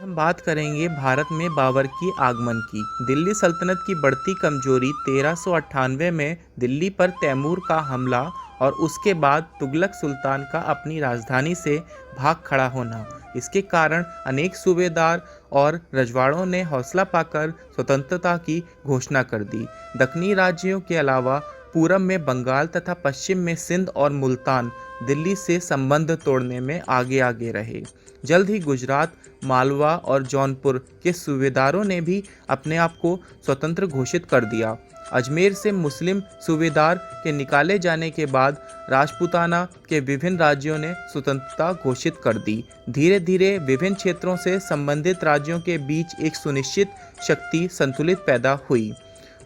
हम बात करेंगे भारत में बाबर की आगमन की। दिल्ली सल्तनत की बढ़ती कमजोरी, 1398 में दिल्ली पर तैमूर का हमला और उसके बाद तुगलक सुल्तान का अपनी राजधानी से भाग खड़ा होना। इसके कारण अनेक सूबेदार और रजवाड़ों ने हौसला पाकर स्वतंत्रता की घोषणा कर दी। दक्षिणी राज्यों के अलावा पूरब में बंगाल तथा पश्चिम में सिंध और मुल्तान दिल्ली से संबंध तोड़ने में आगे आगे रहे। जल्द ही गुजरात, मालवा और जौनपुर के सूबेदारों ने भी अपने आप को स्वतंत्र घोषित कर दिया। अजमेर से मुस्लिम सूबेदार के निकाले जाने के बाद राजपूताना के विभिन्न राज्यों ने स्वतंत्रता घोषित कर दी। धीरे धीरे विभिन्न क्षेत्रों से संबंधित राज्यों के बीच एक सुनिश्चित शक्ति संतुलित पैदा हुई।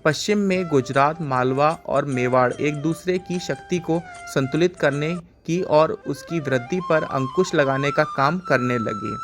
पश्चिम में गुजरात, मालवा और मेवाड़ एक दूसरे की शक्ति को संतुलित करने की और उसकी वृद्धि पर अंकुश लगाने का काम करने लगे।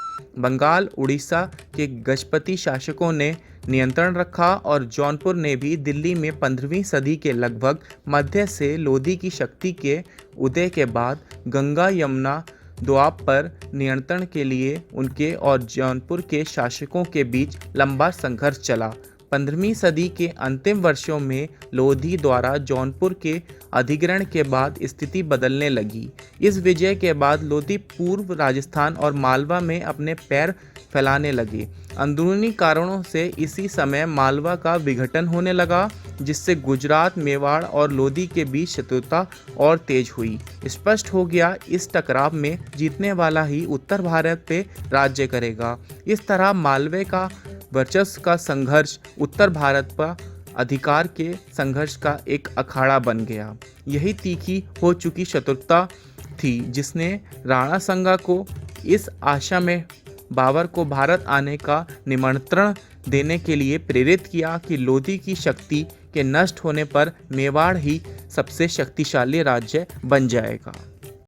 बंगाल, उड़ीसा के गजपति शासकों ने नियंत्रण रखा और जौनपुर ने भी दिल्ली में 15वीं सदी के लगभग मध्य से लोधी की शक्ति के उदय के बाद गंगा यमुना दोआब पर नियंत्रण के लिए उनके और जौनपुर के शासकों के बीच लंबा संघर्ष चला। 15वीं सदी के अंतिम वर्षों में लोधी द्वारा जौनपुर के अधिग्रहण के बाद स्थिति बदलने लगी। इस विजय के बाद लोधी पूर्व राजस्थान और मालवा में अपने पैर फैलाने लगे। अंदरूनी कारणों से इसी समय मालवा का विघटन होने लगा, जिससे गुजरात, मेवाड़ और लोधी के बीच शत्रुता और तेज हुई। स्पष्ट हो गया, इस टकराव में जीतने वाला ही उत्तर भारत पे राज्य करेगा। इस तरह मालवे का वर्चस्व का संघर्ष उत्तर भारत पर अधिकार के संघर्ष का एक अखाड़ा बन गया। यही तीखी हो चुकी शत्रुता थी जिसने राणा संगा को इस आशा में बाबर को भारत आने का निमंत्रण देने के लिए प्रेरित किया कि लोधी की शक्ति के नष्ट होने पर मेवाड़ ही सबसे शक्तिशाली राज्य बन जाएगा।